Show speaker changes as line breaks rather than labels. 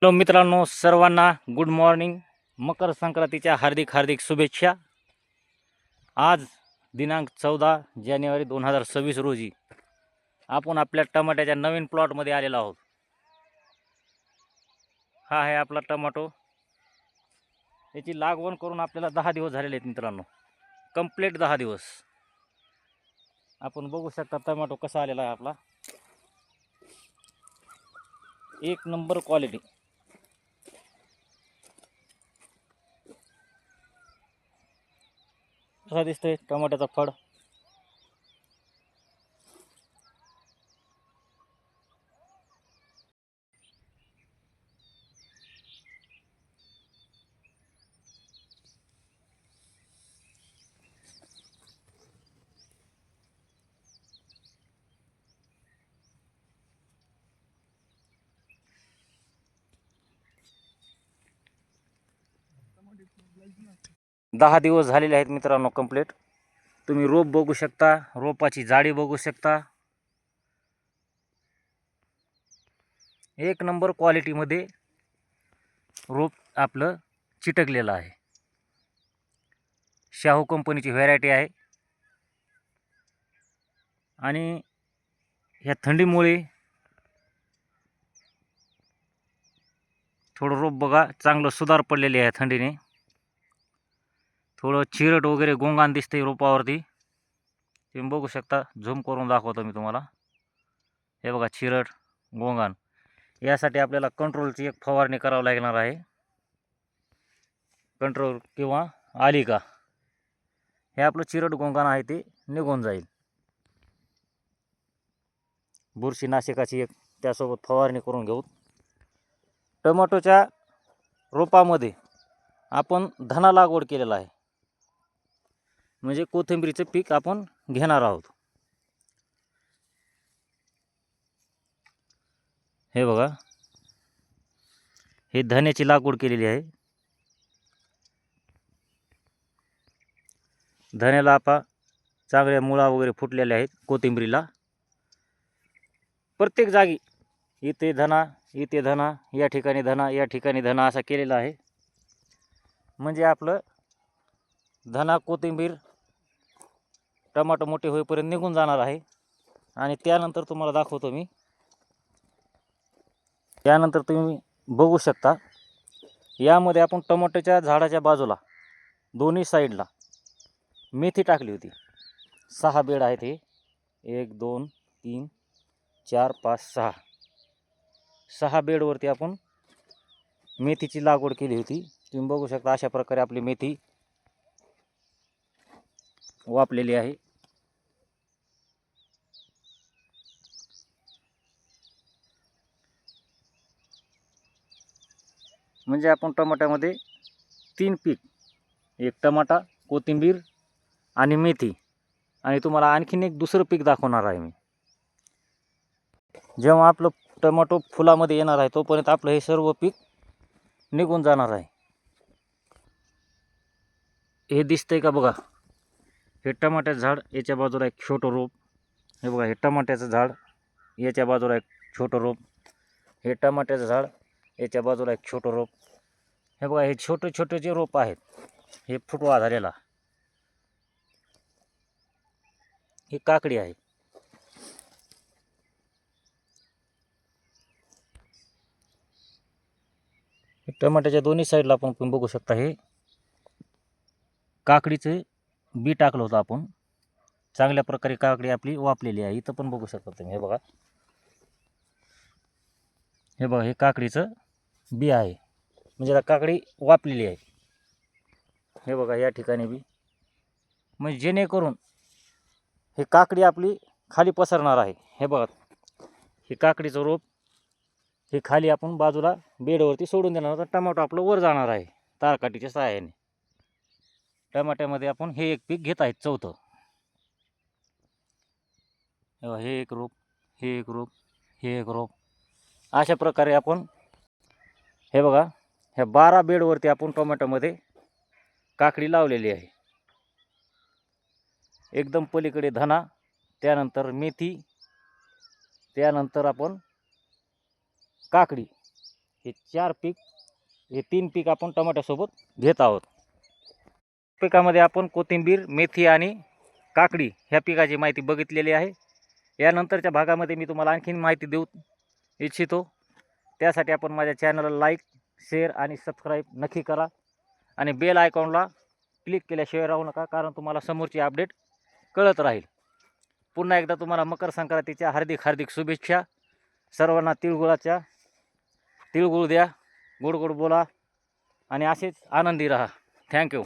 Hello मित्रांनो, सर्वांना good morning. मकर संक्रांतीच्या हार्दिक हार्दिक शुभेच्छा. आज दिनांक 14 जानेवारी 2026 रोजी आपण आपल्या टमाट्याच्या नवीन प्लॉटमध्ये आलेलो आहोत. हा आहे आपला टमाटो. याची लागवड करून आपल्याला 10 दिवस झालेले आहेत मित्रांनो, कंप्लीट 10 दिवस. आपण बघू शकता टमाटो कसा आलेला आहे आपला, एक नंबर क्वालिटी. कसा दिसतोय टमाट्याचा फळ. दहा दिवस झालेले आहेत मित्रांनो कंप्लीट. तुम्ही रोप बघू शकता, रोपाची जाडी बघू शकता. एक नंबर क्वालिटीमध्ये रोप आपलं चिटकलेलं आहे. शाहू कंपनीची व्हरायटी आहे. आणि ह्या थंडीमुळे थोडं रोप बघा चांगलं सुधार पडलेली आहे थंडीने. थोडं चिरट वगैरे गोंगान दिसते रोपावरती. तुम्ही बघू शकता, झूम करून दाखवतो मी तुम्हाला. हे बघा चिरट गोंगान. यासाठी आपल्याला कंट्रोलची एक फवारणी करावं लागणार आहे. कंट्रोल किंवा आलिका, हे आपलं चिरट गोंगान आहे ते निघून जाईल. बुरशीनाशकाची एक त्यासोबत फवारणी करून घेऊ. टोमॅटोच्या रोपामध्ये आपण धना लागवड केलेला आहे, म्हणजे कोथिंबीरीचं पीक आपण घेणार आहोत. हे बघा, हे धन्याची लागवड केलेली आहे. धन्याला आपा चांगल्या मुळा वगैरे फुटलेल्या आहेत. कोथिंबीरीला प्रत्येक जागी इथे धना, इथे धना, या ठिकाणी धना, या ठिकाणी धना असा केलेला आहे. म्हणजे आपलं धना कोथिंबीर टमाटो मोठे होईपर्यंत निघून जाणार आहे. आणि त्यानंतर तुम्हाला दाखवतो मी. त्यानंतर तुम्ही बघू शकता, यामध्ये आपण टमाटोच्या झाडाच्या बाजूला दोन्ही साईडला मेथी टाकली होती. 6 बेड आहेत हे. 1 2 3 4 5 6 6 बेडवरती आपण मेथीची लागवड केली होती. तुम्ही बघू शकता, अशा प्रकारे आपली मेथी वापलेली आहे. म्हणजे आपण टमाट्यामध्ये 3 पीक, एक टमाटा, कोथिंबीर आणि मेथी. आणि तुम्हाला आणखीन एक दुसरं पीक दाखवणार आहे मी. जेव्हा आपलं टमाटो फुलामध्ये येणार आहे तोपर्यंत आपलं हे सर्व पीक निघून जाणार आहे. हे दिसतंय का बघा, हे टमाट्याचं झाड, याच्या बाजूला एक छोटं रोप. हे बघा, हे टमाट्याचं झाड, याच्या बाजूला एक छोटं रोप. हे टमाट्याचं झाड, याच्या बाजूला एक छोटं रोप. हे बघा, हे छोटे छोटे जे रोप आहेत, हे फुटवा झालेला, ही काकडी आहे. टमाट्याच्या दोन्ही साईडला आपण बघू शकता, हे काकडीचं बी टाकलं होतं आपण. चांगल्या प्रकारे काकडी आपली वापलेली आहे. इथं पण बघू शकता तुम्ही. हे बघा, हे बघा, हे काकडीचं बी आहे, म्हणजे आता काकडी वापलेली आहे. हे बघा, या ठिकाणी बी, म्हणजे जेणेकरून हे काकडी आपली खाली पसरणार आहे. हे बघा, हे काकडीचं रोप हे खाली आपण बाजूला बेडवरती सोडून देणार, तर टमाटो आपलं वर जाणार आहे तारकाठीच्या सहाय्याने. टमाट्यामध्ये आपण हे एक पीक घेत आहेत, चौथं. हे एक रोप, हे एक रोप, हे एक रोप. अशा प्रकारे आपण, हे बघा, ह्या 12 बेडवरती आपण टोमॅटोमध्ये काकडी लावलेली आहे. एकदम पलीकडे धना, त्यानंतर मेथी, त्यानंतर आपण काकडी. हे 4 पीक, हे 3 पीक आपण टमाट्यासोबत घेत आहोत. पिकामध्ये आपण कोथिंबीर, मेथी आणि काकडी ह्या पिकाची माहिती बघितलेली आहे. यानंतरच्या भागामध्ये मी तुम्हाला आणखीन माहिती देऊ इच्छितो. त्यासाठी आपण माझ्या चॅनलला लाईक, शेअर आणि सबस्क्राईब नक्की करा आणि बेल आयकॉनला क्लिक केल्याशिवाय राहू नका, कारण तुम्हाला समोरची अपडेट कळत राहील. पुन्हा एकदा तुम्हाला मकर संक्रांतीच्या हार्दिक शुभेच्छा. सर्वांना तिळगुळ द्या, गोड गोड बोला आणि असेच आनंदी राहा. थँक्यू.